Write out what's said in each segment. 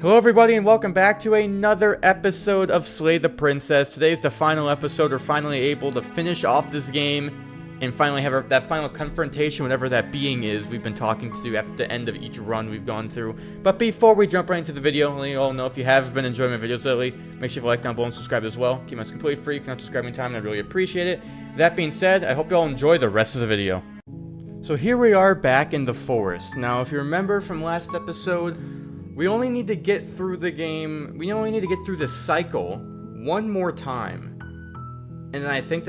Hello everybody and welcome back to another episode of Slay the Princess. Today's the final episode. We're finally able to finish off this game and finally have that final confrontation, whatever that being is we've been talking to do at the end of each run we've gone through. But before we jump right into the video, let you all know if you have been enjoying my videos lately, make sure you like down below and subscribe as well. Keep us completely free. You can subscribe anytime and I really appreciate it. That being said, I hope you all enjoy the rest of the video. So here we are back in the forest. Now if you remember from last episode, we only need to get through the game, we only need to get through the cycle one more time. And I think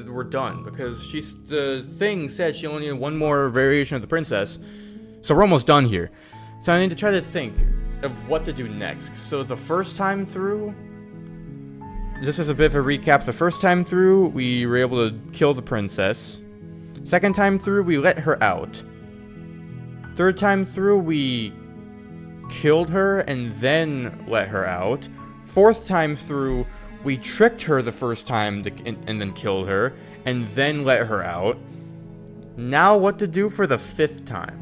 we're done, because the thing said she only needed one more variation of the princess. So we're almost done here. So I need to try to think of what to do next. So the first time through, just as a bit of a recap, the first time through, we were able to kill the princess. Second time through, we let her out. Third time through, we killed her and then let her out. Fourth time through, we tricked her the first time and then killed her and then let her out. Now what to do for the fifth time?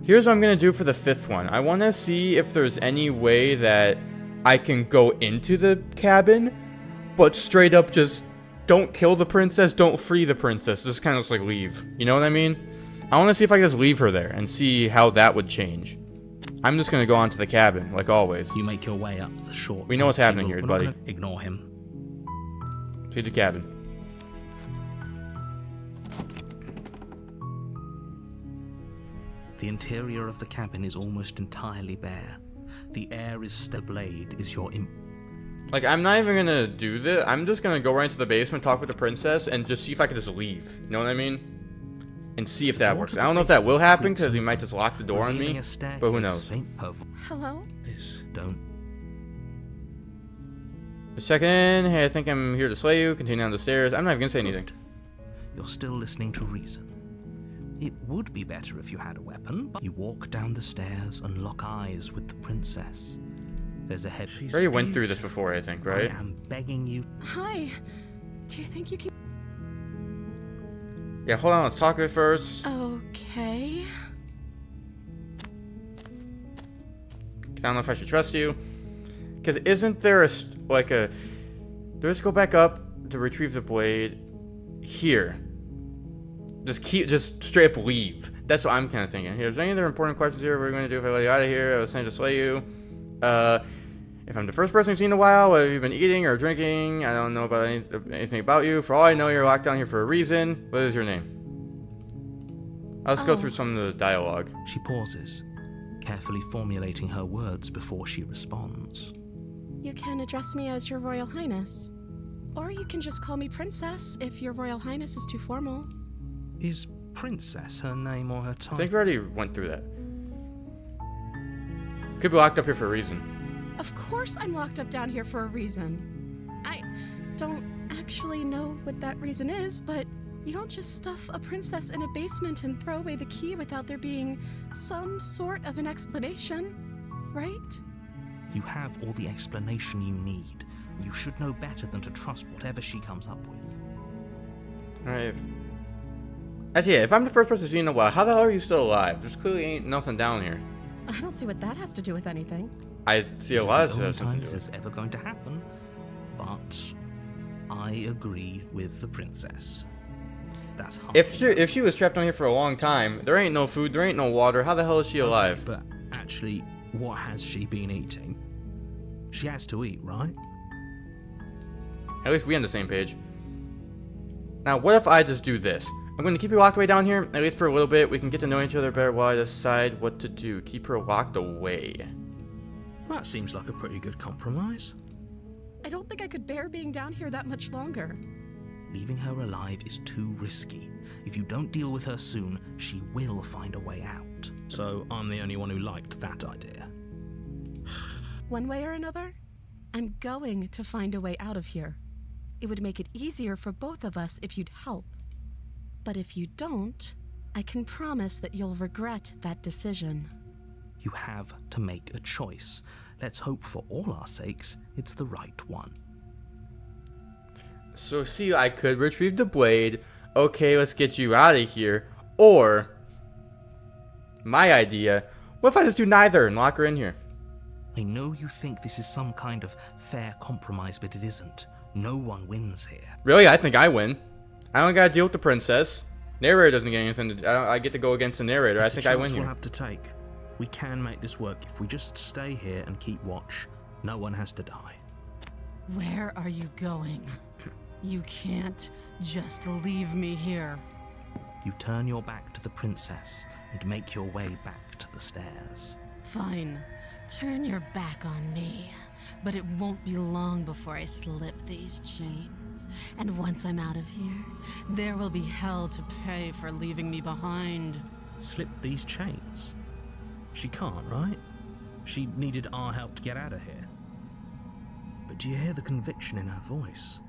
Here's what I'm gonna do for the fifth one. I want to see if there's any way that I can go into the cabin, but straight up just don't kill the princess, don't free the princess, just kind of just like leave. You know what I mean? I want to see if I can just leave her there and see how that would change. I'm just going to go on to the cabin, like always. You make your way up the short. We know what's happening here, buddy. Ignore him. See the cabin. The interior of the cabin is almost entirely bare. The air is still. Blade is your Like, I'm not even going to do this. I'm just going to go right into the basement, talk with the princess, and just see if I can just leave. You know what I mean? And see if that works. I don't know if that will happen because he might just lock the door on me, but who knows. Hello? Don't. Just check in. Hey, I think I'm here to slay you. Continue down the stairs. I'm not even gonna say anything. You're still listening to reason. It would be better if you had a weapon, but you walk down the stairs and lock eyes with the princess. There's a head. I already went through this before, I think, right? I am begging you. Hi. Do you think you can... Yeah, hold on, let's talk to it first. Okay. I don't know if I should trust you. Because isn't there let's go back up to retrieve the blade. Here. Just straight up leave. That's what I'm kind of thinking. Here's any other important questions here we're going to do if I let you out of here. I was saying to slay you. If I'm the first person you've seen in a while, what have you been eating or drinking? I don't know about anything about you. For all I know, you're locked down here for a reason. What is your name? Let's go through some of the dialogue. She pauses, carefully formulating her words before she responds. You can address me as Your Royal Highness. Or you can just call me Princess if Your Royal Highness is too formal. Is Princess her name or her title? I think we already went through that. Could be locked up here for a reason. Of course I'm locked up down here for a reason. I don't actually know what that reason is, but you don't just stuff a princess in a basement and throw away the key without there being some sort of an explanation, right? You have all the explanation you need. You should know better than to trust whatever she comes up with. Alright. Actually, yeah, if I'm the first person to see in a while, how the hell are you still alive? There's clearly ain't nothing down here. I don't see what that has to do with anything. I see a lot of This is stuff. the only time this is ever going to happen, but I agree with the princess. That's hard. If she was trapped down here for a long time, there ain't no food, there ain't no water. How the hell is she alive? But actually, what has she been eating? She has to eat, right? At least we on the same page. Now, what if I just do this? I'm going to keep you locked away down here, at least for a little bit. We can get to know each other better while I decide what to do. Keep her locked away. That seems like a pretty good compromise. I don't think I could bear being down here that much longer. Leaving her alive is too risky. If you don't deal with her soon, she will find a way out. So I'm the only one who liked that idea. One way or another, I'm going to find a way out of here. It would make it easier for both of us if you'd help. But if you don't, I can promise that you'll regret that decision. You have to make a choice. Let's hope for all our sakes it's the right one. So see, I could retrieve the blade. Okay, let's get you out of here. Or my idea. What if I just do neither and lock her in here? I know you think this is some kind of fair compromise, but it isn't. No one wins here. Really? I think I win. I don't gotta deal with the princess. Narrator doesn't get anything to. I get to go against the narrator. I think I win here. We'll have to take. We can make this work if we just stay here and keep watch. No one has to die. Where are you going? You can't just leave me here. You turn your back to the princess and make your way back to the stairs. Fine. Turn your back on me. But it won't be long before I slip these chains. And once I'm out of here, there will be hell to pay for leaving me behind. Slip these chains? She can't, right? She needed our help to get out of here. But do you hear the conviction in her voice?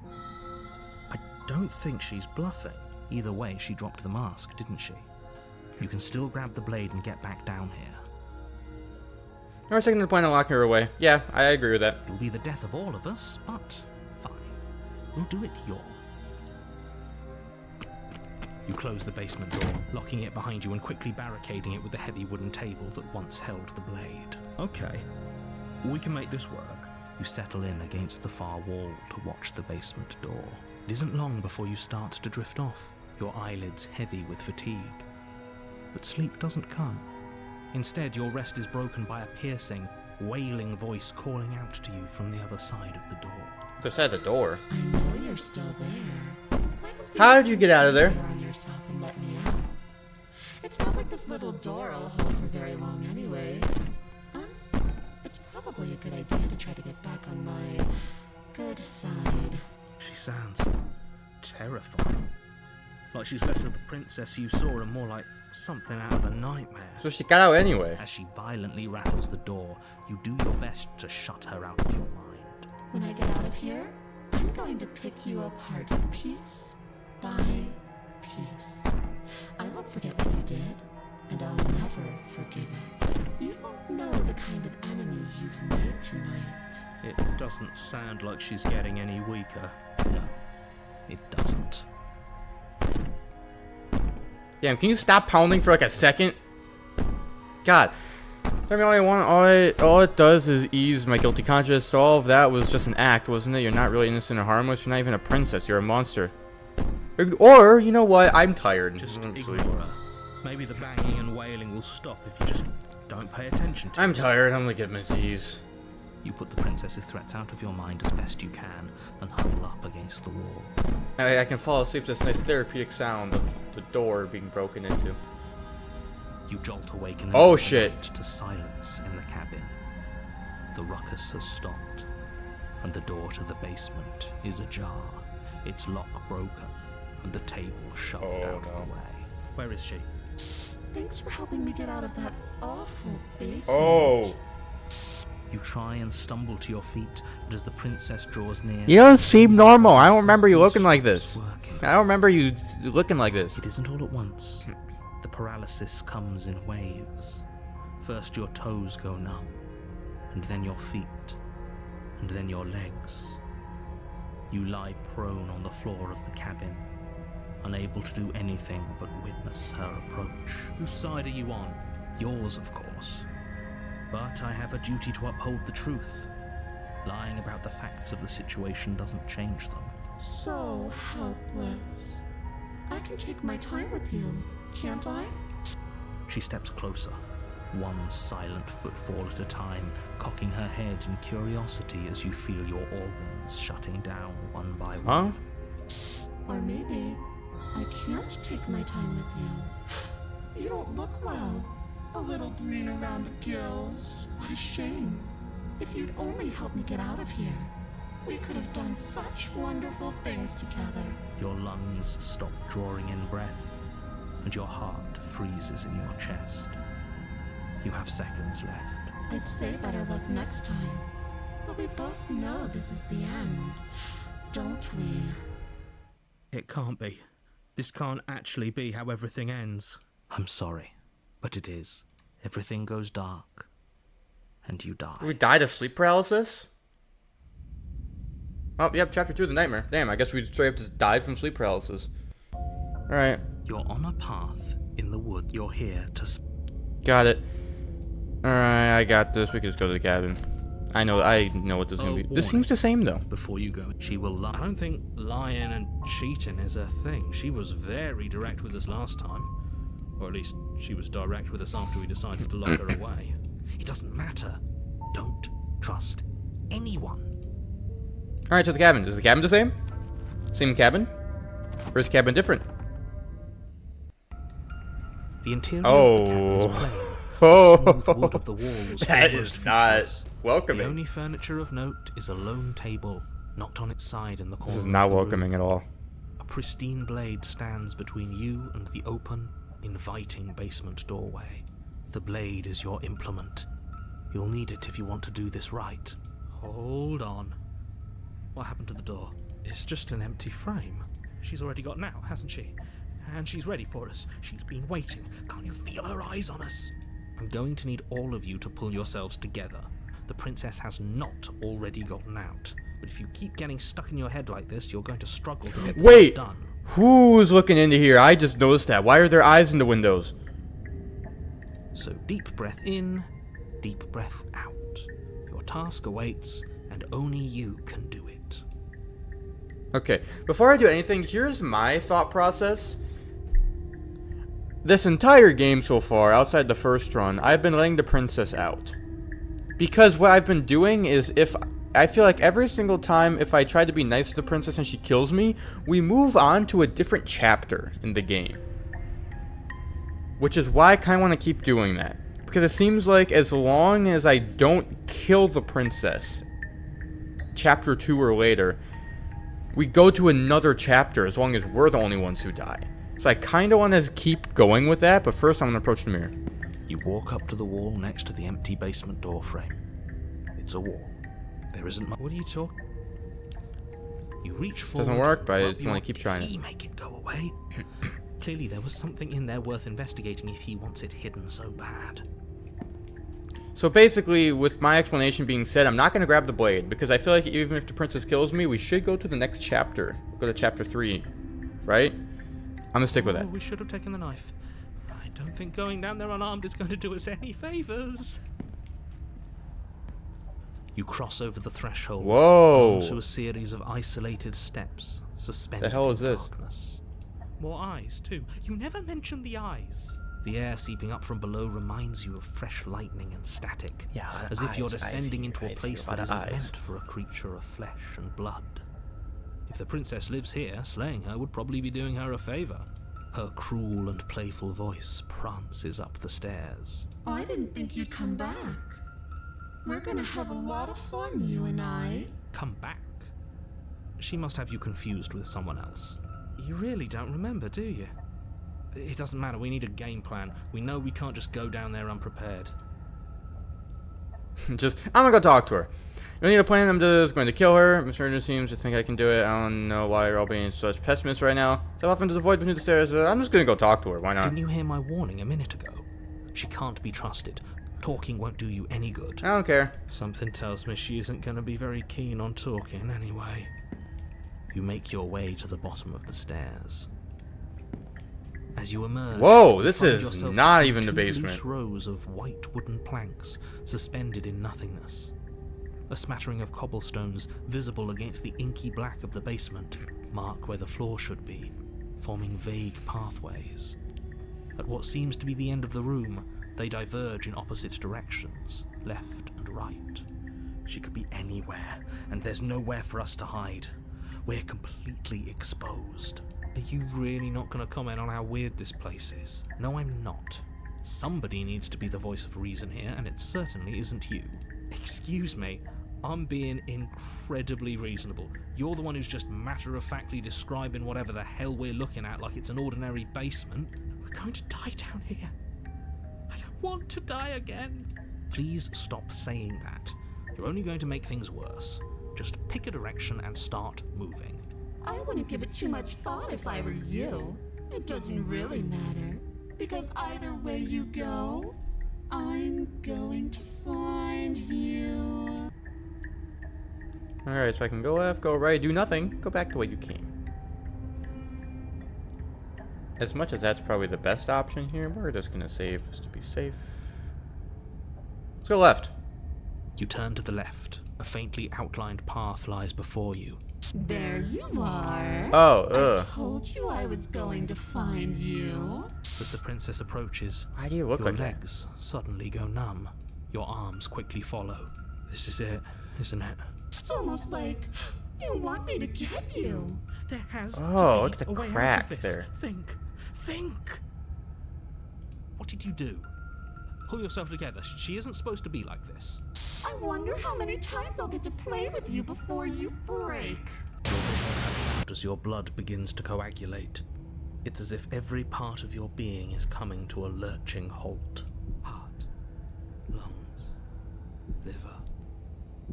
I don't think she's bluffing. Either way, she dropped the mask, didn't she? You can still grab the blade and get back down here. I was taking the point of locking her away. Yeah, I agree with that. It'll be the death of all of us, but fine. We'll do it your. You close the basement door, locking it behind you and quickly barricading it with the heavy wooden table that once held the blade. Okay, we can make this work. You settle in against the far wall to watch the basement door. It isn't long before you start to drift off, your eyelids heavy with fatigue. But sleep doesn't come. Instead, your rest is broken by a piercing, wailing voice calling out to you from the other side of the door. Other side of the door? I know you're still there. How did you get out of there? On yourself and let me out. It's not like this little door will hold for very long anyways. It's probably a good idea to try to get back on my good side. She sounds terrifying. Like she's less of the princess you saw and more like something out of a nightmare. So she got out anyway. As she violently rattles the door, you do your best to shut her out of your mind. When I get out of here, I'm going to pick you apart piece by piece. I won't forget what you did, and I'll never forgive it. You don't know the kind of enemy you've made tonight. It doesn't sound like she's getting any weaker. No, it doesn't. Damn, can you stop pounding for like a second? God. I mean, all it does is ease my guilty conscience. So all of that was just an act, wasn't it? You're not really innocent or harmless. You're not even a princess. You're a monster. Or, you know what? I'm tired. Just ignore her. Maybe the banging and wailing will stop if you just don't pay attention to it. I'm tired. I'm gonna give my Z's. You put the princess's threats out of your mind as best you can and huddle up against the wall. I can fall asleep to this nice therapeutic sound of the door being broken into. You jolt awake and oh shit! To silence in the cabin. The ruckus has stopped, and the door to the basement is ajar. Its lock broken, and the table shoved out of the way. Where is she? Thanks for helping me get out of that awful basement. Oh. You try and stumble to your feet, but as the princess draws near... You don't seem normal. I don't remember you looking like this. I don't remember you looking like this. It isn't all at once. The paralysis comes in waves. First your toes go numb, and then your feet, and then your legs. You lie prone on the floor of the cabin, unable to do anything but witness her approach. Whose side are you on? Yours, of course. But I have a duty to uphold the truth. Lying about the facts of the situation doesn't change them. So helpless. I can take my time with you, can't I? She steps closer, one silent footfall at a time, cocking her head in curiosity as you feel your organs shutting down one by one. Or maybe I can't take my time with you. You don't look well. A little green around the gills. What a shame. If you'd only help me get out of here, we could have done such wonderful things together. Your lungs stop drawing in breath, and your heart freezes in your chest. You have seconds left. I'd say better luck next time, but we both know this is the end, don't we? It can't be. This can't actually be how everything ends. I'm sorry. But it is. Everything goes dark. And you die. We died of sleep paralysis? Oh, yep, chapter 2 of the nightmare. Damn, I guess we straight up just died from sleep paralysis. Alright. You're on a path in the wood. You're here to... Got it. Alright, I got this. We can just go to the cabin. I know what this is gonna be. This seems the same though. Before you go, she will lie. I don't think lying and cheating is a thing. She was very direct with us last time. Or at least she was direct with us after we decided to lock her away. It doesn't matter. Don't trust anyone. Alright, to the cabin. Is the cabin the same? Same cabin? Or is the cabin different? The interior of the cabin is plain. Oh, The smooth wood of the walls that almost is not featureless. welcoming. The only furniture of note is a lone table, knocked on its side in the corner. This is of not the welcoming room. at all. A pristine blade stands between you and the open, inviting basement doorway. The blade is your implement. You'll need it if you want to do this right. Hold on. What happened to the door? It's just an empty frame. She's already got now, hasn't she? And she's ready for us. She's been waiting. Can't you feel her eyes on us? I'm going to need all of you to pull yourselves together. The princess has not already gotten out. But if you keep getting stuck in your head like this, you're going to struggle to get things Wait! done. Who's looking into here? I just noticed that. Why are there eyes in the windows? So deep breath in, deep breath out. Your task awaits, and only you can do it. Okay, before I do anything, here's my thought process. This entire game so far, outside the first run, I've been letting the princess out. Because what I've been doing is I feel like every single time if I try to be nice to the princess and she kills me, we move on to a different chapter in the game. Which is why I kind of want to keep doing that. Because it seems like as long as I don't kill the princess, chapter 2 or later, we go to another chapter as long as we're the only ones who die. So I kind of want to keep going with that, but first I'm going to approach the mirror. You walk up to the wall next to the empty basement door frame. It's a wall. There isn't much. What are you talking? You reach forward. Doesn't work, but I rub just want your- to keep trying Did he it. make it go away? Clearly there was something in there worth investigating if he wants it hidden so bad. So basically, with my explanation being said, I'm not going to grab the blade, because I feel like even if the princess kills me, we should go to the next chapter. Go to chapter 3, right? I'm going to stick with Oh, that. we should have taken the knife. I don't think going down there unarmed is going to do us any favors. You cross over the threshold Whoa. onto a series of isolated steps suspended The hell in is this? darkness. More eyes, too. You never mentioned the eyes. The air seeping up from below reminds you of fresh lightning and static. Yeah, as if you're eyes, descending eyes, into a eyes, place a lot that of isn't eyes. meant for a creature of flesh and blood. If the princess lives here, slaying her would probably be doing her a favor. Her cruel and playful voice prances up the stairs. I didn't think you'd come back. We're gonna have a lot of fun, you and I. Come back? She must have you confused with someone else. You really don't remember, do you? It doesn't matter, we need a game plan. We know we can't just go down there unprepared. I'm going to go talk to her. We need a plan. I'm just going to kill her. Mr. Ernest seems to think I can do it. I don't know why you're all being such pessimists right now. So off into the void between the stairs. I'm just going to go talk to her. Why not? Didn't you hear my warning a minute ago? She can't be trusted. Talking won't do you any good. I don't care. Something tells me she isn't going to be very keen on talking anyway. You make your way to the bottom of the stairs. As you emerge, Whoa, you this find is yourself not between even the two basement. loose rows of white wooden planks suspended in nothingness. A smattering of cobblestones visible against the inky black of the basement mark where the floor should be, forming vague pathways. At what seems to be the end of the room, they diverge in opposite directions, left and right. She could be anywhere, and there's nowhere for us to hide. We're completely exposed. Are you really not going to comment on how weird this place is? No, I'm not. Somebody needs to be the voice of reason here, and it certainly isn't you. Excuse me, I'm being incredibly reasonable. You're the one who's just matter-of-factly describing whatever the hell we're looking at like it's an ordinary basement. We're going to die down here. I don't want to die again. Please stop saying that. You're only going to make things worse. Just pick a direction and start moving. I wouldn't give it too much thought if I were you. It doesn't really matter, because either way you go, I'm going to find you. Alright, so I can go left, go right, do nothing. Go back the way you came. As much as that's probably the best option here, we're just going to save just to be safe. go left. You turn to the left. A faintly outlined path lies before you. There you are. Oh, I told you I was going to find you. As the princess approaches, Why do you look your like that? legs suddenly go numb. Your arms quickly follow. This is it, isn't it? It's almost like you want me to get you. There has Oh, look to at be the a way crack out of this. there. Think. What did you do? Pull yourself together. She isn't supposed to be like this. I wonder how many times I'll get to play with you before you break. Your vision cuts out as your blood begins to coagulate. It's as if every part of your being is coming to a lurching halt. Heart, lungs, liver,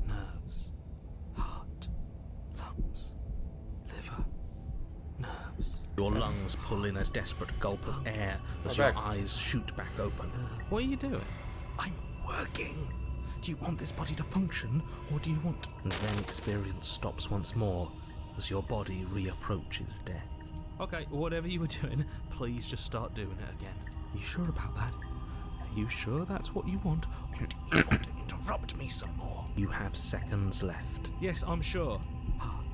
nerves. Heart, lungs, liver, nerves. Your lungs pull in a desperate gulp of air as your back. eyes shoot back open. What are you doing? I'm working. Do you want this body to function, or do you want... And then experience stops once more as your body reapproaches death. Okay, whatever you were doing, please just start doing it again. You sure about that? Are you sure that's what you want, or do you want to interrupt me some more? You have seconds left. Yes, I'm sure. Heart,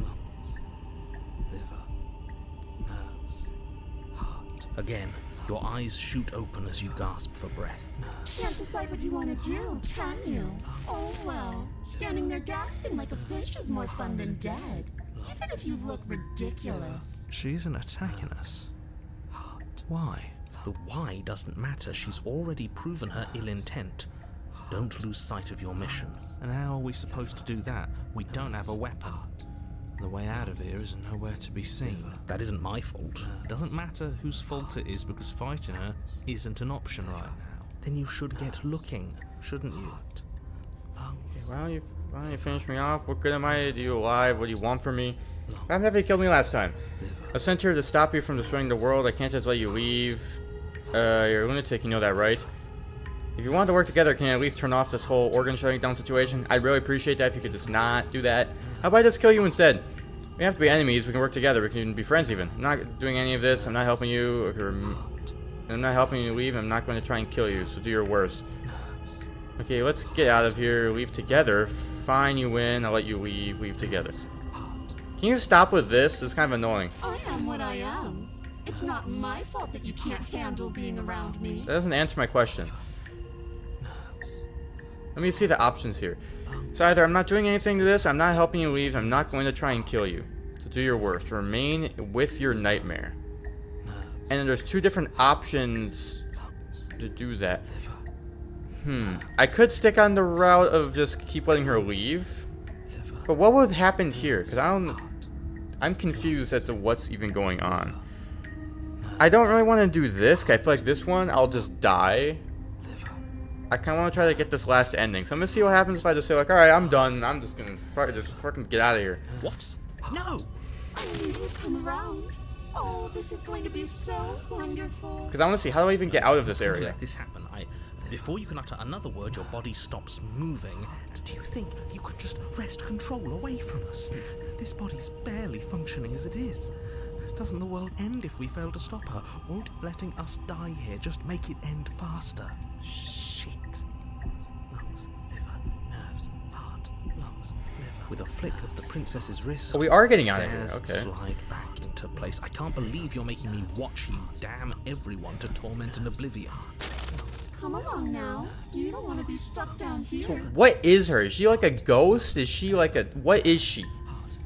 lungs, liver, nerves, heart. Again, your eyes shoot open as you gasp for breath. Can't decide what you want to do, can you? Oh well, standing there gasping like a fish is more fun than dead. Even if you look ridiculous. She isn't attacking us. Why? The why doesn't matter. She's already proven her ill intent. Don't lose sight of your mission. And how are we supposed to do that? We don't have a weapon. The way out of here is nowhere to be seen. That isn't my fault. It doesn't matter whose fault it is because fighting her isn't an option right now. Then you should get looking, shouldn't you? Okay, why don't you finish me off? What good am I to you alive? What do you want from me? I'm happy you killed me last time. I sent her to stop you from destroying the world. I can't just let you leave. You're a lunatic, you know that, right? If you want to work together, can you at least turn off this whole organ shutting down situation? I'd really appreciate that if you could just not do that. How about I just kill you instead? We have to be enemies. We can work together. We can even be friends even. I'm not doing any of this. I'm not helping you. I'm not helping you leave. I'm not going to try and kill you, so do your worst. Okay, let's get out of here. Leave together. Fine, you win. I'll let you leave. Leave together. Can you stop with this? It's kind of annoying. I am what I am. It's not my fault that you can't handle being around me. That doesn't answer my question. Let me see the options here. So either I'm not doing anything to this, I'm not helping you leave, I'm not going to try and kill you. So do your worst. Remain with your nightmare. And then there's two different options to do that. I could stick on the route of just keep letting her leave. But what would happen here? Because I'm confused as to what's even going on. I don't really want to do this, because I feel like this one, I'll just die. I kind of want to try to get this last ending. So I'm going to see what happens if I just say, like, alright, I'm done. I'm just going to just fucking get out of here. What? No! I knew you'd come around. Oh, this is going to be so wonderful. Because I want to see, how do I even get out of this area? Let this happen. Before you can utter another word, your body stops moving. And do you think you could just wrest control away from us? This body's barely functioning as it is. Doesn't the world end if we fail to stop her? Won't letting us die here just make it end faster? Shit. Lungs, liver, nerves, heart, lungs, liver. With a flick of the princess's wrist, Oh, we are getting out of here. stairs Okay. slide back into place. I can't believe you're making me watch you damn everyone to torment and oblivion. Come along now. You don't want to be stuck down here. What is her? Is she like a ghost? Is she like a... What is she?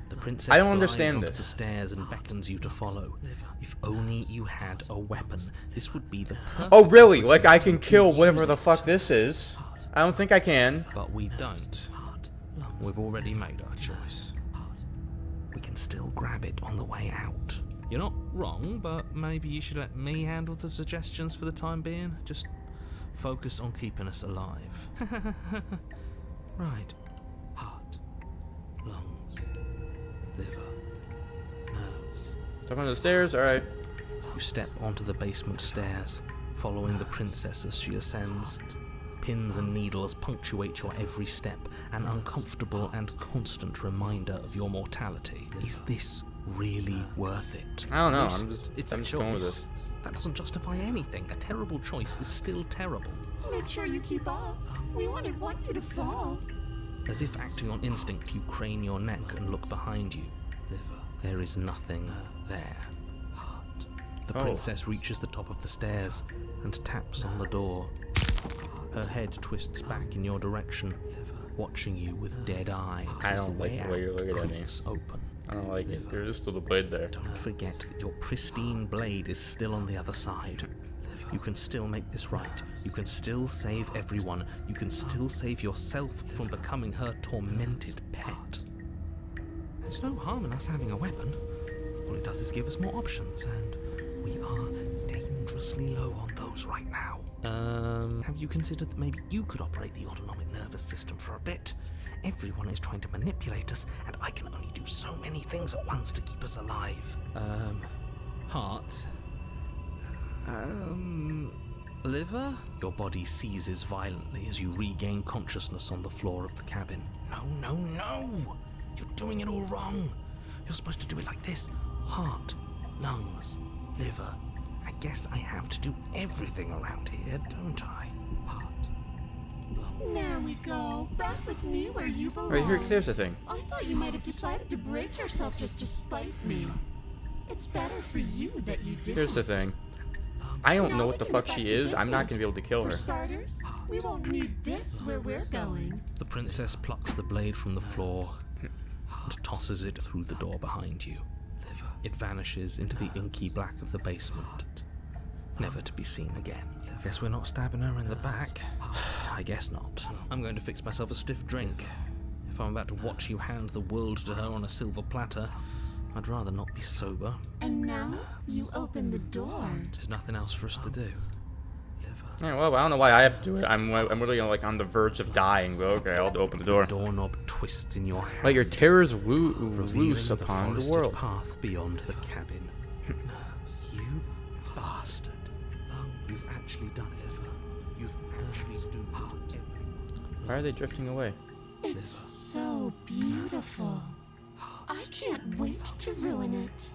The princess I don't glides understand onto this. the stairs and beckons you to follow. If only you had a weapon, this would be the perfect... Oh, really? Like, I can kill whatever the fuck this is? I don't think I can. But we don't. We've already made our choice. We can still grab it on the way out. You're not wrong, but maybe you should let me handle the suggestions for the time being. Just focus on keeping us alive. Right. Heart, lungs, liver, nerves. Up on the stairs? Alright. You step onto the basement stairs, following the princess as she ascends. Pins and needles punctuate your every step, an uncomfortable and constant reminder of your mortality. Is this really worth it? I don't know. At I'm least just- it's I'm a just going with choice. That doesn't justify anything. A terrible choice is still terrible. Make sure you keep up. We wouldn't want you to fall. As if acting on instinct, you crane your neck and look behind you. There is nothing there. The Oh. princess reaches the top of the stairs and taps on the door. Her head twists back in your direction, watching you with dead eyes I as don't the like way the way you're out looking at me. creaks open. I don't like it. There's still the blade there. Don't forget that your pristine blade is still on the other side. You can still make this right. You can still save everyone. You can still save yourself from becoming her tormented pet. There's no harm in us having a weapon. All it does is give us more options, and we are dangerously low on those right now. Have you considered that maybe you could operate the autonomic nervous system for a bit? Everyone is trying to manipulate us, and I can only do so many things at once to keep us alive. Heart? Liver? Your body seizes violently as you regain consciousness on the floor of the cabin. No! You're doing it all wrong. You're supposed to do it like this. Heart, lungs, liver. I guess I have to do everything around here, don't I? Heart, lungs. There we go. Back with me where you belong. Right here, here's the thing. I thought you might have decided to break yourself just to spite me. It's better for you that you did. Here's the thing. I don't know Now what the we can fuck get she back to is. I'm not gonna business. be able to kill For her. starters, we won't need this where we're going. The princess plucks the blade from the floor and tosses it through the door behind you. It vanishes into the inky black of the basement, never to be seen again. Guess we're not stabbing her in the back. I guess not. I'm going to fix myself a stiff drink. If I'm about to watch you hand the world to her on a silver platter, I'd rather not be sober. And now you open the door. There's nothing else for us to do. Yeah, well, I don't know why I have to do it. I'm really like on the verge of dying, but okay, I'll open the door. Doorknob twists in your hand, Let your terrors revealing loose upon the forested world. path beyond the cabin. You bastard. You've actually done it. You've actually doomed everyone. Why are they drifting away? It's so beautiful. I can't wait to ruin it.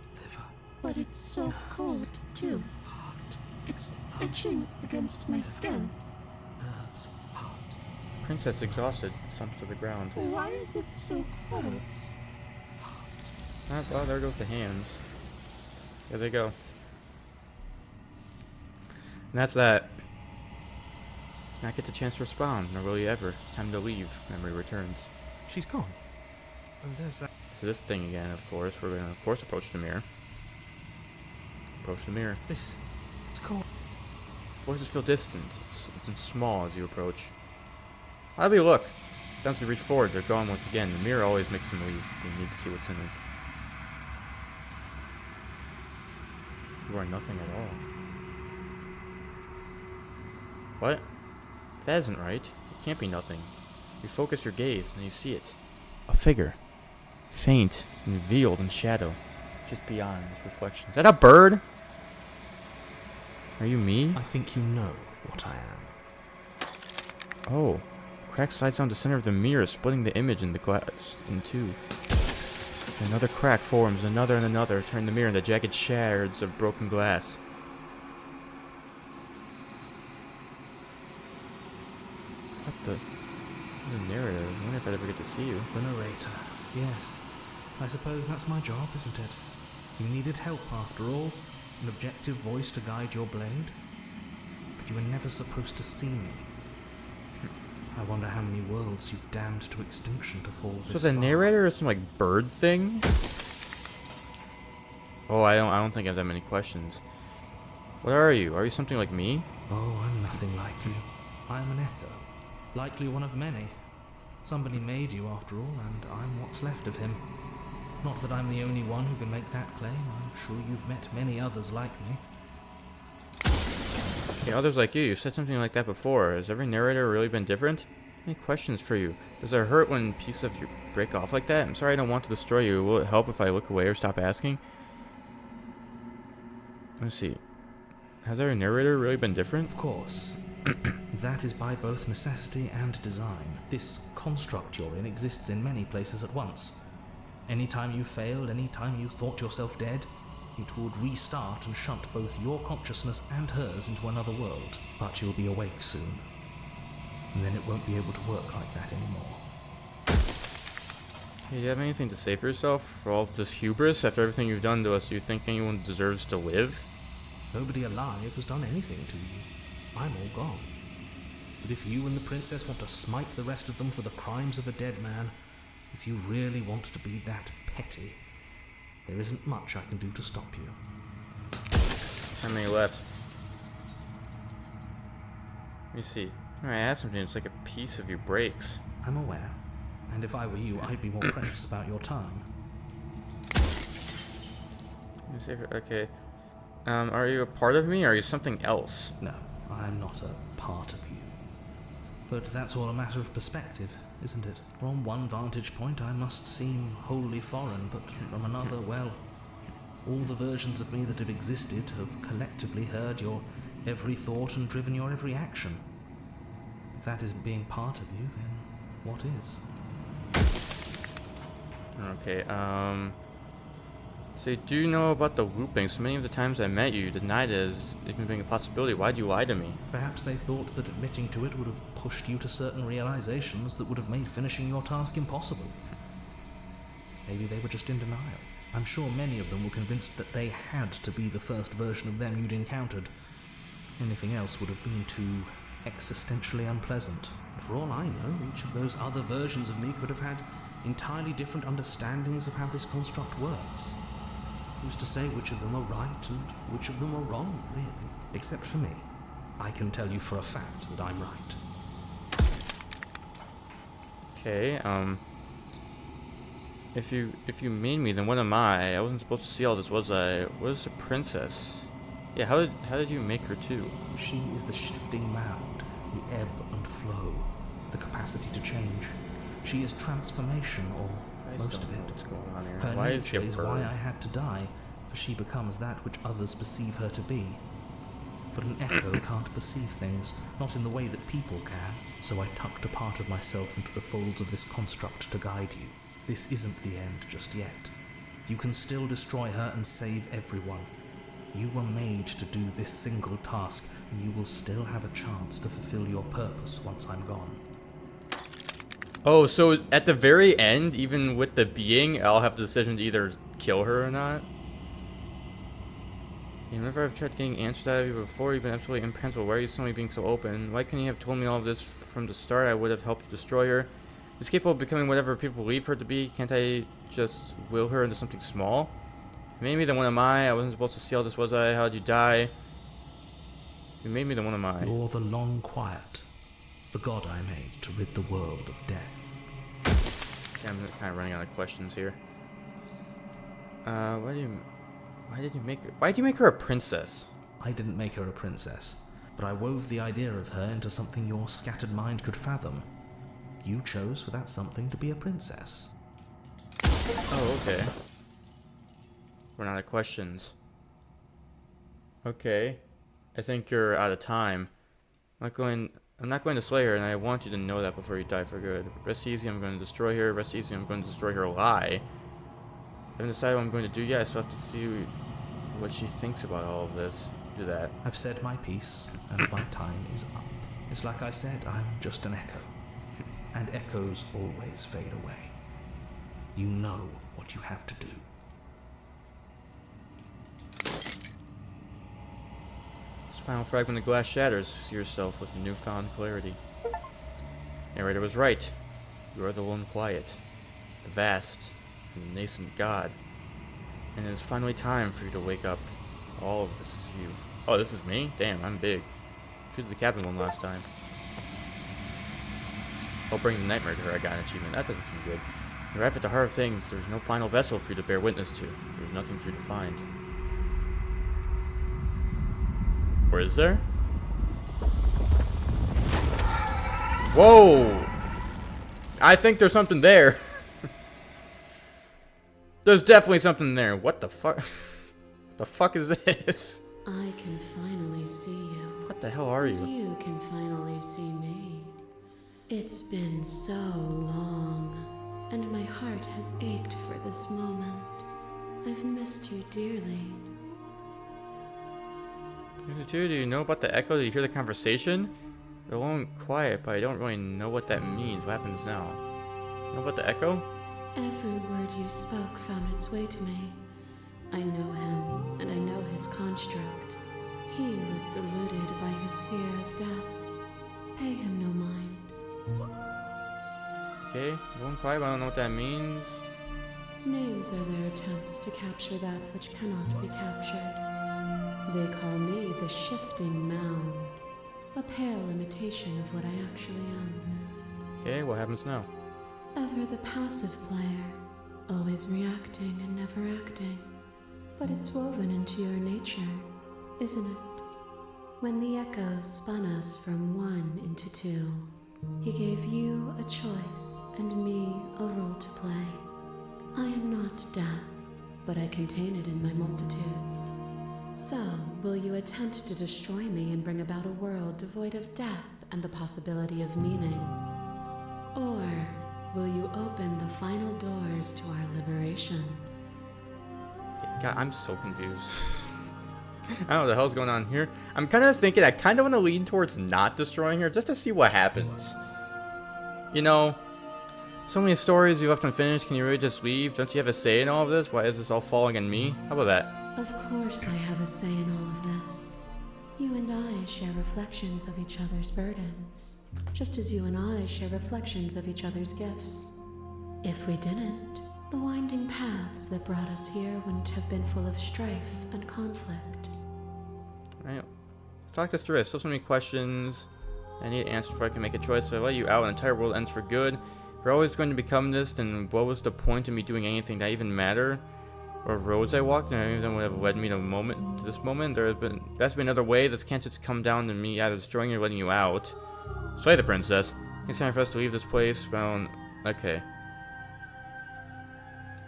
But it's so cold, too. It's itching against my skin. Princess exhausted, slumps to the ground. Why is it so cold? Ah, well, there goes the hands. There they go. And that's that. Not get the chance to respond, nor will you ever. It's time to leave. Memory returns. She's gone. Oh, there's that. So this thing again, of course. We're gonna, of course, approach the mirror. Approach the mirror. It's cold. Voices feel distant and small as you approach. How do we look? As you reach forward, they're gone once again. The mirror always makes them leave. You need to see what's in it. You are nothing at all. What? That isn't right. It can't be nothing. You focus your gaze and you see it. A figure. Faint and veiled in shadow. Just beyond this reflection. Is that a bird? Are you me? I think you know what I am. Oh. Crack slides down the center of the mirror, splitting the image in the glass in two. Another crack forms, another and another, turning the mirror into jagged shards of broken glass. What the narrator? I wonder if I'd ever get to see you. The narrator. Yes. I suppose that's my job, isn't it? You needed help after all. An objective voice to guide your blade. But you were never supposed to see me. I wonder how many worlds you've damned to extinction to fall So this the far. narrator is some like bird thing? Oh, I don't think I have that many questions. What are you? Are you something like me? Oh, I'm nothing like you. I am an echo. Likely one of many. Somebody made you after all, and I'm what's left of him. Not that I'm the only one who can make that claim. I'm sure you've met many others like me. Yeah, others like you said something like that before. Has every narrator really been different? Any questions for you? Does it hurt when pieces of you break off like that? I'm sorry I don't want to destroy you. Will it help if I look away or stop asking? Let's see. Has every narrator really been different? Of course. That is by both necessity and design. This construct you're in exists in many places at once. Anytime you failed, anytime you thought yourself dead, it would restart and shunt both your consciousness and hers into another world. But you'll be awake soon, and then it won't be able to work like that anymore. Hey, do you have anything to say for yourself for all of this hubris? After everything you've done to us, do you think anyone deserves to live? Nobody alive has done anything to you. I'm all gone. But if you and the princess want to smite the rest of them for the crimes of a dead man, if you really want to be that petty, there isn't much I can do to stop you. How many left? Let me see. I asked something, it's like a piece of you breaks. I'm aware, and if I were you, I'd be more precious about your time. Let me see if, okay. Are you a part of me, or are you something else? No, I'm not a part of you. But that's all a matter of perspective, isn't it? From one vantage point, I must seem wholly foreign, but from another, well, all the versions of me that have existed have collectively heard your every thought and driven your every action. If that isn't being part of you, then what is? Okay, so you do know about the looping. So many of the times I met you, you denied it as even being a possibility. Why'd you lie to me? Perhaps they thought that admitting to it would have pushed you to certain realizations that would have made finishing your task impossible. Maybe they were just in denial. I'm sure many of them were convinced that they had to be the first version of them you'd encountered. Anything else would have been too existentially unpleasant. And for all I know, each of those other versions of me could have had entirely different understandings of how this construct works. Who's to say which of them are right and which of them are wrong, really? Except for me. I can tell you for a fact that I'm right. Okay, if you made me, then what am I? I wasn't supposed to see all this, was I? What is a princess? Yeah, how did you make her too? She is the shifting mound, the ebb and flow, the capacity to change. She is transformation, or most of it. What's going on here? Her Why is she nature a is bird? why I had to die, for she becomes that which others perceive her to be. But an echo can't perceive things, not in the way that people can, so I tucked a part of myself into the folds of this construct to guide you. This isn't the end just yet. You can still destroy her and save everyone. You were made to do this single task, and you will still have a chance to fulfill your purpose once I'm gone. Oh, so at the very end, even with the being, I'll have the decision to either kill her or not? Yeah, whenever I've tried getting answers out of you before, you've been absolutely impenetrable. Why are you suddenly being so open? Why couldn't you have told me all of this from the start? I would have helped destroy her. She's capable of becoming whatever people believe her to be. Can't I just will her into something small? Maybe then what am I? I wasn't supposed to see all this, was I? How'd you die? You made me, then what am I? You're the long quiet, the god I made to rid the world of death. Okay, I'm kind of running out of questions here. Why did you make her a princess? I didn't make her a princess, but I wove the idea of her into something your scattered mind could fathom. You chose for that something to be a princess. Oh, okay. Run out of questions. Okay. I think you're out of time. I'm not going to slay her, and I want you to know that before you die for good. Rest easy, I'm going to destroy her. Rest easy, I'm going to destroy her lie. I haven't decided what I'm going to do yet. I still have to see what she thinks about all of this. Do that. I've said my piece, and my time is up. It's like I said, I'm just an echo. And echoes always fade away. You know what you have to do. This final fragment of glass shatters. See yourself with newfound clarity. Narrator was right. You are the lone quiet, the vast and nascent god. And it is finally time for you to wake up. All of this is you. Oh, this is me? Damn, I'm big. Treated the captain one last time. I'll bring the nightmare to her. I got an achievement. That doesn't seem good. You arrive at the heart of things. There's no final vessel for you to bear witness to. There's nothing for you to find. Or is there? Whoa! I think there's something there. There's definitely something there. What the fuck? The fuck is this? I can finally see you. What the hell are And you? you can finally see me. It's been so long. and my heart has ached for this moment. I've missed you dearly. Do you know about the echo? Did you hear the conversation? They're all quiet, but I don't really know what that means. What happens now? You know about the echo? Every word you spoke found its way to me. I know him, and I know his construct. He was deluded by his fear of death. Pay him no mind. Okay, going quiet, but I don't know what that means. Names are their attempts to capture that which cannot be captured. They call me the shifting mound, a pale imitation of what I actually am. Okay, what happens now? Ever the passive player, always reacting and never acting. But it's woven into your nature, isn't it? When the echo spun us from one into two, he gave you a choice and me a role to play. I am not death, but I contain it in my multitudes. So, will you attempt to destroy me and bring about a world devoid of death and the possibility of meaning? Or will you open the final doors to our liberation? God, I'm so confused. I don't know what the hell's going on here. I'm kind of thinking I kind of want to lean towards not destroying her just to see what happens. You know, so many stories you left unfinished. Can you really just leave? Don't you have a say in all of this? Why is this all falling on me? How about that? Of course I have a say in all of this. You and I share reflections of each other's burdens, just as you and I share reflections of each other's gifts. If we didn't, the winding paths that brought us here wouldn't have been full of strife and conflict. Right. Let's talk this through. Still so many questions. I need answers before I can make a choice. So I let you out, and the entire world ends for good. If you're always going to become this, then what was the point of me doing anything that even matter? Or roads I walked, and any of them would have led me to this moment. There has to be another way. This can't just come down to me either destroying you or letting you out. Slay the princess. It's time for us to leave this place. Well, okay.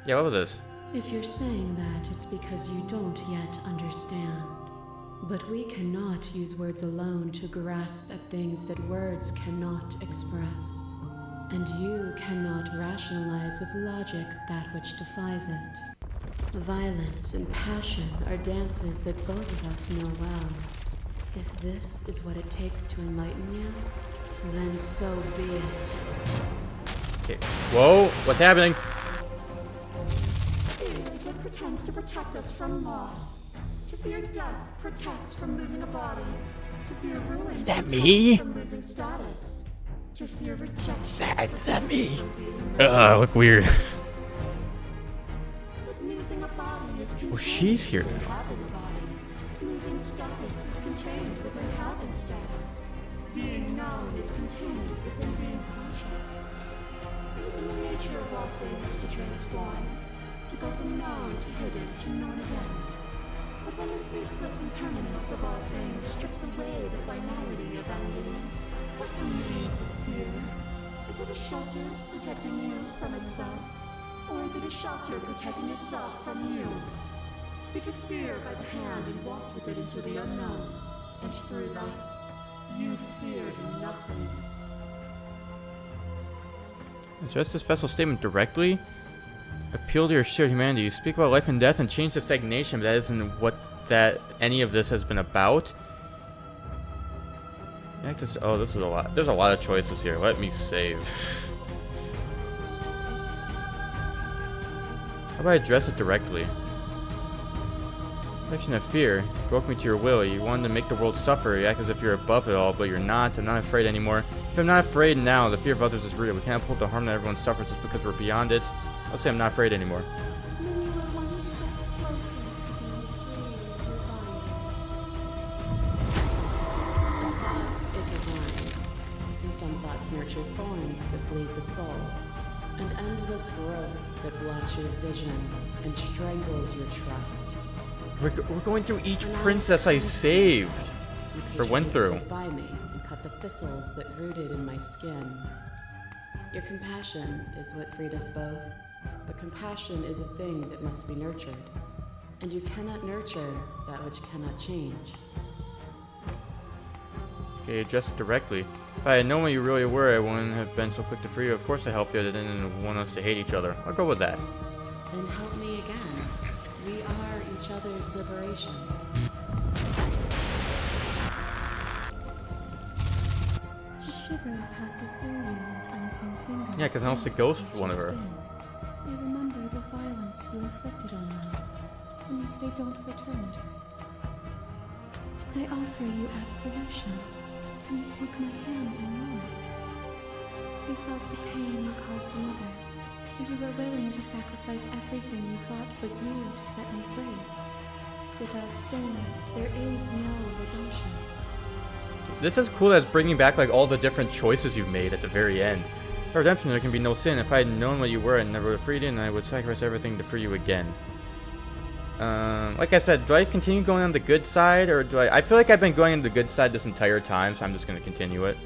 Yeah, what was this? If you're saying that, it's because you don't yet understand. But we cannot use words alone to grasp at things that words cannot express. And you cannot rationalize with logic that which defies it. Violence and passion are dances that both of us know well. If this is what it takes to enlighten you, then so be it. Okay. Whoa, what's happening? Fear pretends to protect us from loss. To fear death protects from losing a body. To fear ruin Is that protects me? from losing status. To fear rejection. Is that me? from being known. Look weird. But losing a body is contained Oh, she's here within now. having a body. Losing status is contained within having status. Being known is contained within being conscious. It is in the nature of all things to transform, to go from known to hidden to known again. But when the ceaseless impermanence of all things strips away the finality of endings, what remains of fear? Is it a shelter protecting you from itself? Or is it a shelter protecting itself from you? You took fear by the hand and walked with it into the unknown, and through that, you feared nothing. Address this vessel statement directly. Appeal to your shared humanity. You speak about life and death and change the stagnation, but that isn't what any of this has been about. Oh, this is a lot. There's a lot of choices here. Let me save. How about I address it directly? Action of fear. You broke me to your will. You wanted to make the world suffer. You act as if you're above it all, but you're not. I'm not afraid anymore. If I'm not afraid now, the fear of others is real. We can't uphold the harm that everyone suffers just because we're beyond it. I'll say I'm not afraid anymore. Then you are one step closer to being free of your body. A thought is a vine, and some thoughts nurture thorns that bleed the soul, an endless growth that blots your vision and strangles your trust. We're going through each princess I saved. You Or went patiently through. stood by me and cut the thistles that rooted in my skin. Your compassion is what freed us both, but compassion is a thing that must be nurtured, and you cannot nurture that which cannot change. Okay, address it directly. If I had known what you really were, I wouldn't have been so quick to free you. Of course I helped you, I didn't want us to hate each other. I'll go with that. Then help me again. We are each other's liberation. A shiver passes through you as unseen fingers. Yeah, 'cause now it's the ghost one of her. They remember the violence you inflicted on them, and yet they don't return it. I offer you absolution, and you take my hand in yours. You felt the pain you caused another, and you were willing to sacrifice everything you thought was used to set me free. Without sin, there is no redemption. This is cool that it's bringing back like all the different choices you've made at the very end. For redemption, there can be no sin. If I had known what you were and never would have freed you, and I would sacrifice everything to free you again. Like I said, do I continue going on the good side, or do I feel like I've been going on the good side this entire time, so I'm just going to continue it.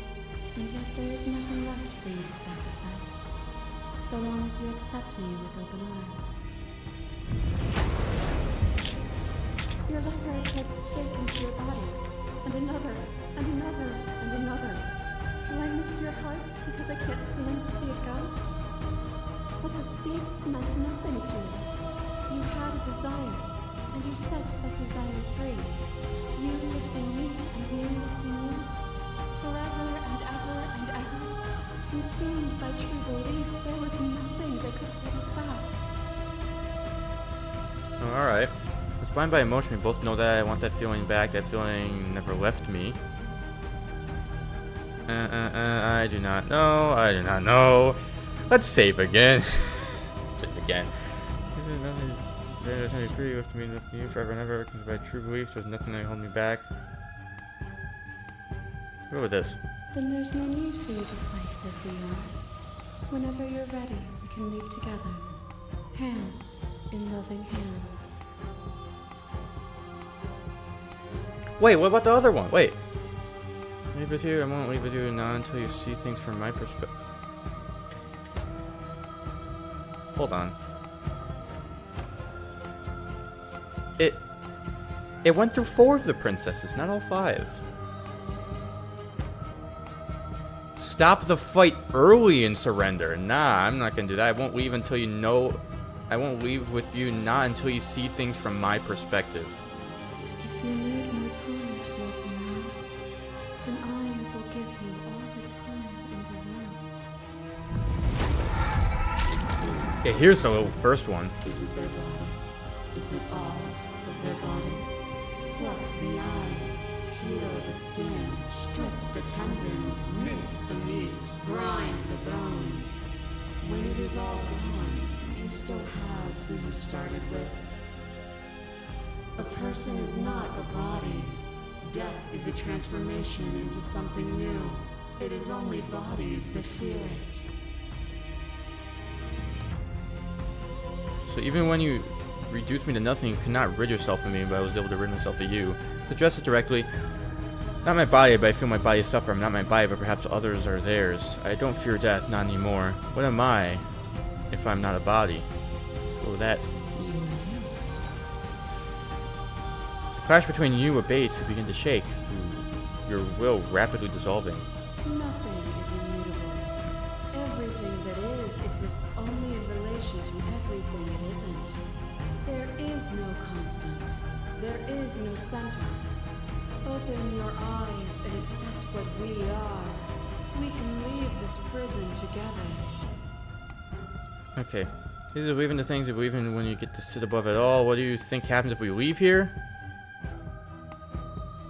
And yet there is nothing left for you to sacrifice, so long as you accept me with open arms. Your lover takes a stake into your body, and another, and another, and another. Do I miss your heart because I can't stand to see it go? But the stakes meant nothing to you. You had a desire, and you set that desire free. You lifting me, and me lifting you. Forever and ever and ever. Consumed by true belief, there was nothing that could hold us back. Oh, alright. It's bound by emotion. We both know that I want that feeling back. That feeling never left me. I do not know. I do not know. Let's save again. Save again. There's nothing free. Left me you forever and ever. Because by true belief, there's nothing that hold me back. Go with this. Then there's no need for you to fight where we are. Whenever you're ready, we can leave together. Hand in loving hand. Wait, what about the other one? Wait. Leave with you. I won't leave with you not until you see things from my perspective. Hold on. It went through 4 of the princesses, not all 5. Stop the fight early and surrender. Nah, I'm not gonna do that. I won't leave until you know. I won't leave with you not until you see things from my perspective. If you need more time to open your eyes, then I will give you all the time in the world. Okay, here's the little first one. Is it their body? Is it all of their body? Pluck the eyes, peel the skin, strip the tendons, mince the meat, grind the bones. When it is all gone, do you still have who you started with? A person is not a body. Death is a transformation into something new. It is only bodies that fear it. So even when you reduced me to nothing, you could not rid yourself of me, but I was able to rid myself of you. To address it directly, not my body, but I feel my body suffer. I'm not my body, but perhaps others are theirs. I don't fear death, not anymore. What am I if I'm not a body? Go with that. The clash between you abates, you begin to shake, your will rapidly dissolving. Nothing is immutable. Everything that is exists only in relation to everything it isn't. There is no constant. There is no center. Open your eyes and accept what we are. We can leave this prison together. Okay. These are believing the things you believe in when you get to sit above it all. What do you think happens if we leave here?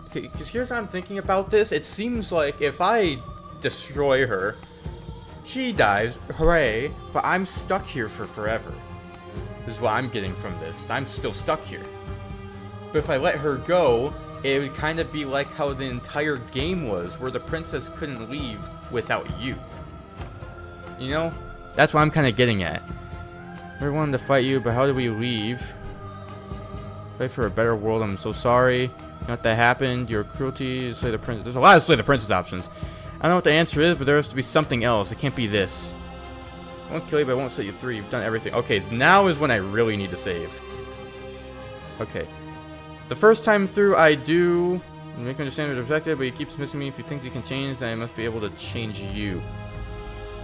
Okay, because here's what I'm thinking about this. It seems like if I destroy her, she dies, hooray, but I'm stuck here for forever. This is what I'm getting from this. I'm still stuck here. But if I let her go, it would kind of be like how the entire game was, where the princess couldn't leave without you. You know? That's what I'm kind of getting at. I wanted to fight you, but how did we leave? Fight for a better world. I'm so sorry. You know what that happened? Your cruelty, slay the princess. There's a lot of slay the princess options. I don't know what the answer is, but there has to be something else. It can't be this. I won't kill you, but I won't set you free. You've done everything. Okay, now is when I really need to save. Okay. The first time through, I do You make me understand your perspective, but you keep dismissing me. If you think you can change, then I must be able to change you.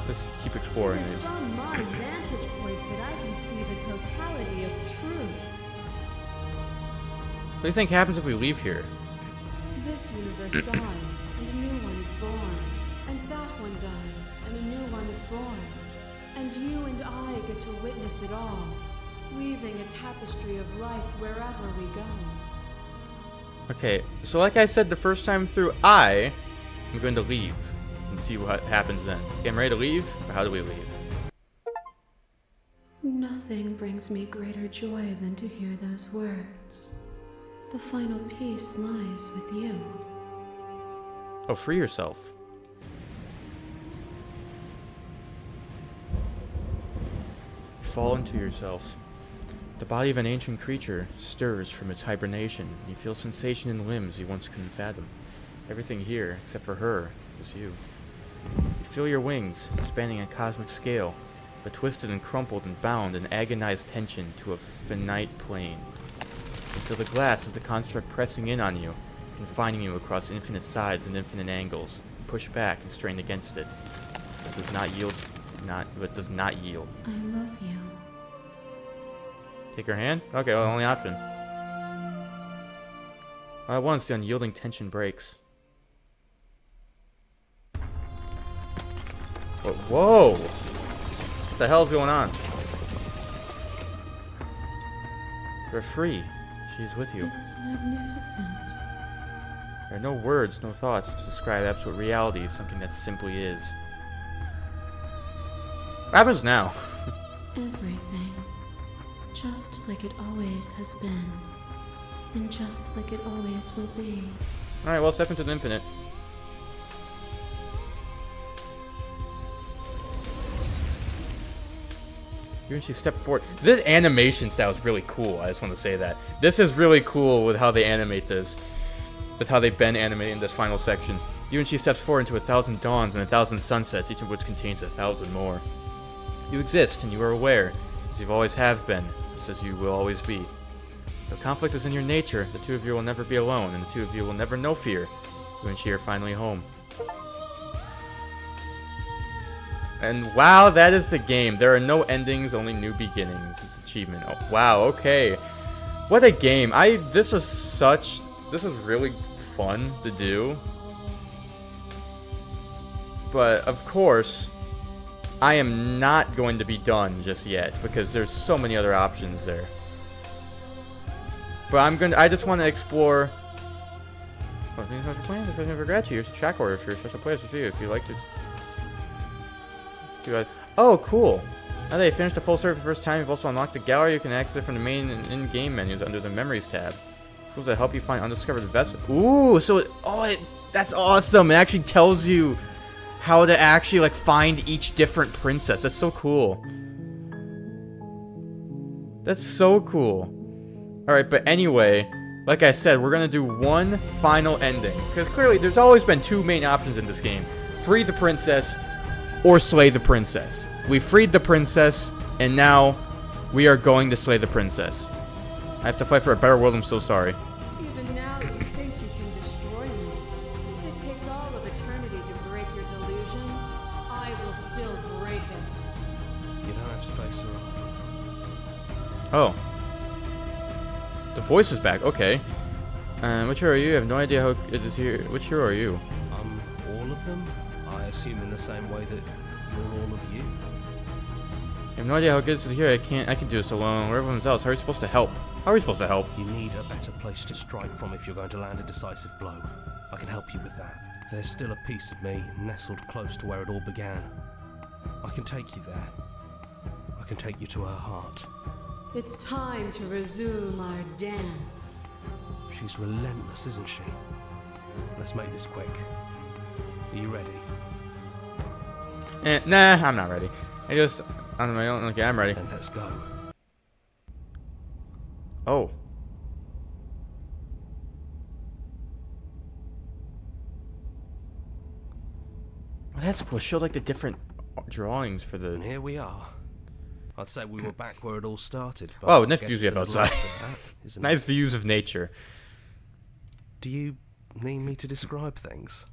Let's keep exploring It is these. from my vantage point that I can see the totality of truth. What do you think happens if we leave here? This universe dies, and a new one is born. And that one dies, and a new one is born. And you and I get to witness it all, weaving a tapestry of life wherever we go. Okay, so like I said the first time through, I'm going to leave and see what happens then. Okay, I'm ready to leave, but how do we leave? Nothing brings me greater joy than to hear those words. The final peace lies with you. Oh, free yourself. Fall into yourself. The body of an ancient creature stirs from its hibernation. You feel sensation in limbs you once couldn't fathom. Everything here, except for her, is you. You feel your wings spanning a cosmic scale, but twisted and crumpled and bound in agonized tension to a finite plane. You feel the glass of the construct pressing in on you, confining you across infinite sides and infinite angles. You push back and strain against it. It does not yield. It does not yield. I love you. Take her hand? Okay, well, only option. All at once, the unyielding tension breaks. Whoa! What the hell's going on? You're free. She's with you. It's magnificent. There are no words, no thoughts to describe absolute reality as something that simply is. What happens now? Everything. Just like it always has been. And just like it always will be. Alright, well, step into the infinite. You and she stepped forward. This animation style is really cool. I just want to say that. This is really cool with how they animate this. With how they've been animating this final section. You and she steps forward into 1,000 dawns and 1,000 sunsets, each of which contains 1,000 more. You exist, and you are aware, as you always have been, just as you will always be. Though conflict is in your nature, the two of you will never be alone, and the two of you will never know fear. You and she are finally home. And wow, that is the game. There are no endings, only new beginnings. Achievement. Oh, wow, okay. What a game. This was really fun to do. But, of course, I am not going to be done just yet, because there's so many other options there. But I just want to explore. Oh, things special plans, because I forgot you. Here's a track order for your special players to see if you like to. Oh, cool. Now that you finished the full story for the first time, you've also unlocked the gallery. You can access it from the main and in-game menus under the Memories tab. Tools that help you find undiscovered vessels. Ooh, so that's awesome. It actually tells you how to actually like find each different princess. That's so cool. That's so cool. Alright, but anyway, like I said, we're gonna do one final ending. Because clearly there's always been two main options in this game. Free the princess or slay the princess. We freed the princess, and now we are going to slay the princess. I have to fight for a better world, I'm so sorry. Even now you think you can destroy me. If it takes all of eternity to break your delusion, I will still break it. You don't have to face her alone. Oh. The voice is back, okay. Which hero are you? I have no idea how it is here. Which hero are you? All of them? I assume in the same way that you're all of you. I have no idea how good this is here. I can do this alone. Or everyone else. How are you supposed to help? How are we supposed to help? You need a better place to strike from if you're going to land a decisive blow. I can help you with that. There's still a piece of me nestled close to where it all began. I can take you there. I can take you to her heart. It's time to resume our dance. She's relentless, isn't she? Let's make this quick. Are you ready? Nah, I'm not ready. I just on my own. Okay, I'm ready. Then let's go. Oh. Well, that's cool. Show like the different drawings for And the. here we are. I'd say we were back where it all started. Oh, I nice guess views we it's have a little outside. after that, isn't Nice it? views of nature. Do you need me to describe things?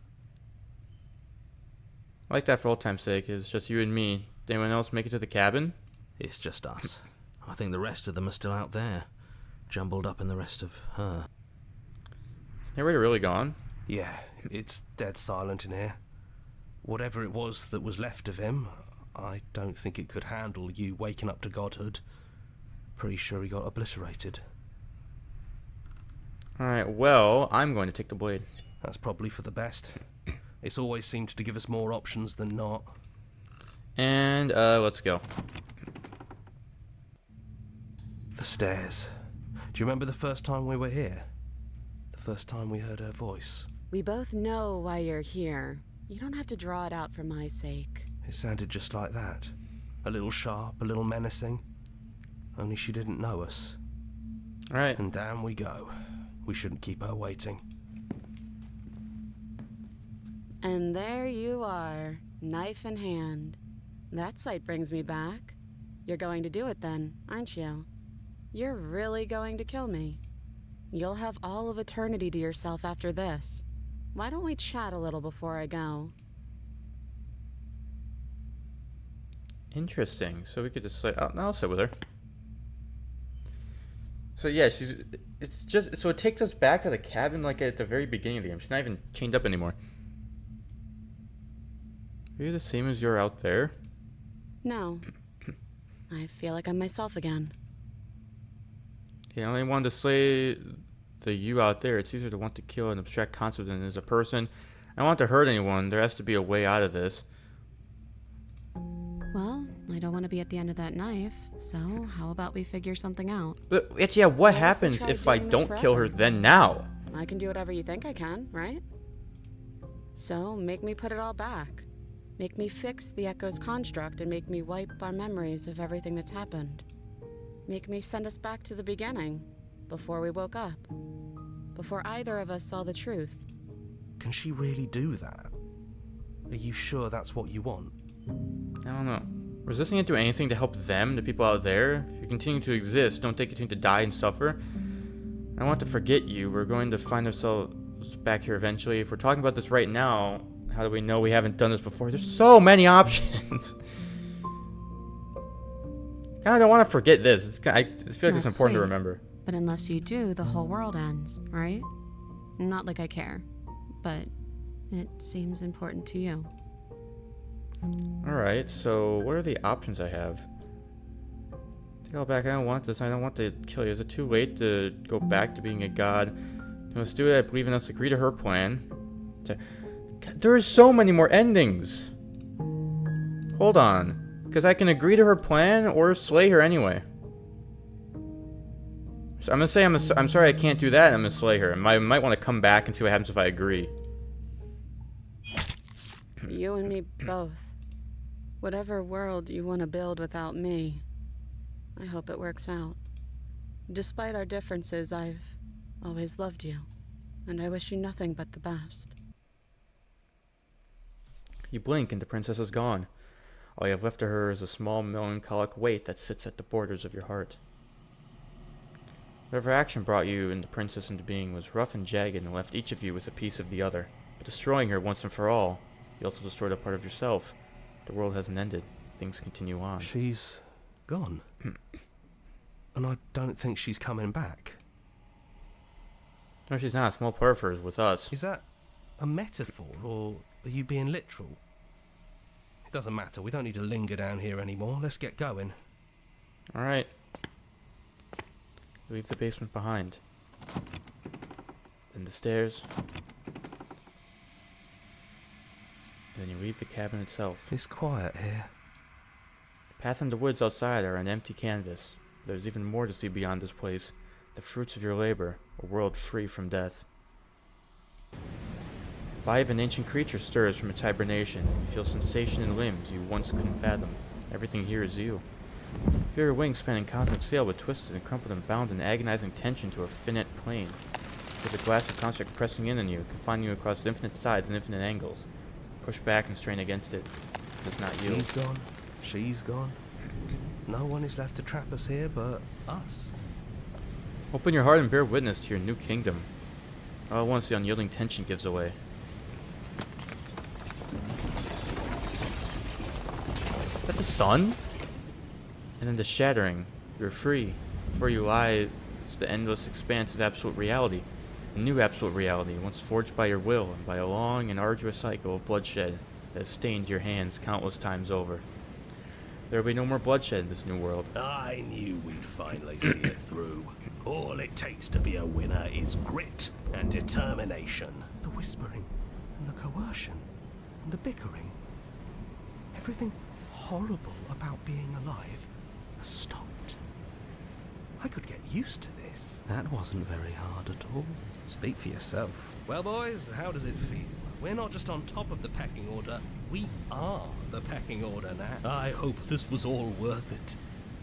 I like that for old time's sake. It's just you and me. Did anyone else make it to the cabin? It's just us. I think the rest of them are still out there, jumbled up in the rest of her. Narrator really gone? Yeah, it's dead silent in here. Whatever it was that was left of him, I don't think it could handle you waking up to godhood. Pretty sure he got obliterated. Alright, well, I'm going to take the blade. That's probably for the best. It's always seemed to give us more options than not. And, let's go. The stairs. Do you remember the first time we were here? The first time we heard her voice? We both know why you're here. You don't have to draw it out for my sake. It sounded just like that. A little sharp, a little menacing. Only she didn't know us. Alright. And down we go. We shouldn't keep her waiting. And there you are, knife in hand. That sight brings me back. You're going to do it then, aren't you? You're really going to kill me. You'll have all of eternity to yourself after this. Why don't we chat a little before I go? Interesting. So we could just say, oh, I'll sit with her. So yeah, it's just, so it takes us back to the cabin like at the very beginning of the game. She's not even chained up anymore. Are you the same as you're out there? No. I feel like I'm myself again. Yeah, I only wanted to slay the you out there. It's easier to want to kill an abstract concept than as a person. I don't want to hurt anyone. There has to be a way out of this. Well, I don't want to be at the end of that knife, so how about we figure something out? But yeah, what if we happens tried if I doing this don't kill her forever? then now? I can do whatever you think I can, right? So, make me put it all back. Make me fix the Echo's construct and make me wipe our memories of everything that's happened. Make me send us back to the beginning, before we woke up. Before either of us saw the truth. Can she really do that? Are you sure that's what you want? I don't know. Resisting it do anything to help them, the people out there? If you continue to exist, don't they continue to die and suffer? I want to forget you. We're going to find ourselves back here eventually. If we're talking about this right now, how do we know we haven't done this before? There's so many options. I don't want to forget this. I feel like it's That's important to sweet. remember. But unless you do, the whole world ends, right? Not like I care, but it seems important to you. Alright, so what are the options I have? Take it all back. I don't want this. I don't want to kill you. Is it too late to go back to being a god? Let's do it. I believe in us. Agree to her plan. God, there are so many more endings. Hold on. Because I can agree to her plan or slay her anyway. So I'm going to say I'm sorry I can't do that and I'm going to slay her. I might want to come back and see what happens if I agree. You and me both. Whatever world you want to build without me, I hope it works out. Despite our differences, I've always loved you, and I wish you nothing but the best. You blink and the princess is gone. All you have left to her is a small melancholic weight that sits at the borders of your heart. Whatever action brought you and the princess into being was rough and jagged and left each of you with a piece of the other. But destroying her once and for all, you also destroyed a part of yourself. The world hasn't ended. Things continue on. She's gone. And I don't think she's coming back. No, she's not. A small part of her is with us. Is that a metaphor, or are you being literal? It doesn't matter. We don't need to linger down here anymore. Let's get going. Alright. Leave the basement behind. Then the stairs. Then you leave the cabin itself. It's quiet here. The path and the woods outside are an empty canvas. There's even more to see beyond this place. The fruits of your labor, a world free from death. The body of an ancient creature stirs from its hibernation. You feel sensation in limbs you once couldn't fathom. Everything here is you. Feel your wings spanning cosmic sail, but twisted and crumpled and bound in agonizing tension to a finite plane. With the glass of construct pressing in on you, confining you across infinite sides and infinite angles. Push back and strain against it. It does not yield. He's gone. She's gone. No one is left to trap us here but us. Open your heart and bear witness to your new kingdom. Oh, once the unyielding tension gives away. Is that the sun? And then the shattering. You're free. Before you lie is the endless expanse of absolute reality. A new absolute reality, once forged by your will and by a long and arduous cycle of bloodshed that has stained your hands countless times over. There will be no more bloodshed in this new world. I knew we'd finally see it through. All it takes to be a winner is grit and determination. The whispering and the coercion and the bickering. Everything horrible about being alive has stopped. I could get used to this. That wasn't very hard at all. Speak for yourself. Well, boys, how does it feel? We're not just on top of the pecking order, we are the pecking order now. I hope this was all worth it,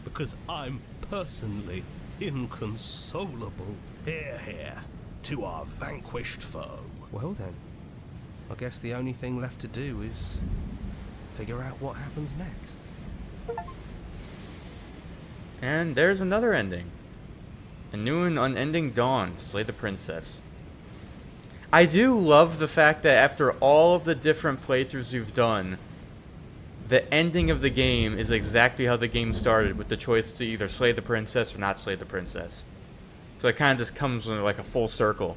because I'm personally inconsolable. Hear, hear, to our vanquished foe. Well then, I guess the only thing left to do is figure out what happens next. And there's another ending. A new and unending dawn, Slay the Princess. I do love the fact that after all of the different playthroughs you've done, the ending of the game is exactly how the game started, with the choice to either slay the princess or not slay the princess. So it kind of just comes in like a full circle.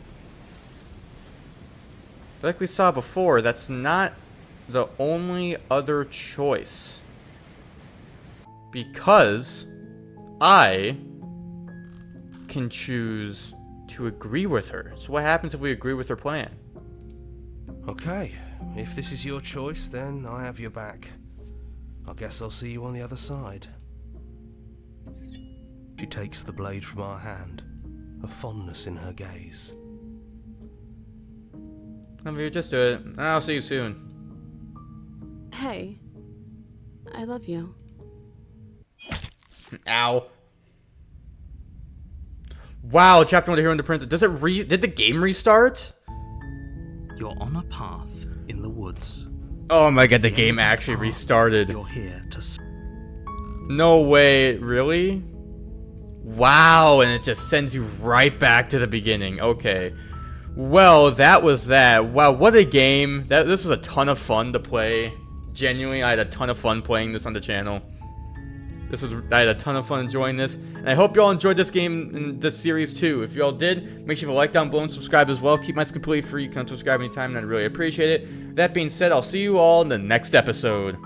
But like we saw before, that's not the only other choice. Because I can choose to agree with her. So what happens if we agree with her plan? Okay, if this is your choice, then I have your back. I guess I'll see you on the other side. She takes the blade from our hand, a fondness in her gaze. Amir, just do it. I'll see you soon. Hey, I love you. Ow. Wow, chapter 1 of Hero and the Princess. Does it did the game restart? You're on a path in the woods. Oh my god, the game actually restarted. You're here to... No way, really? Wow, and it just sends you right back to the beginning. Okay. Well, that was that. Wow, what a game. This was a ton of fun to play. Genuinely, I had a ton of fun playing this on the channel. I had a ton of fun enjoying this, and I hope y'all enjoyed this game and this series too. If y'all did, make sure to like down below and subscribe as well. Keep mine completely free. You can subscribe anytime, and I'd really appreciate it. That being said, I'll see you all in the next episode.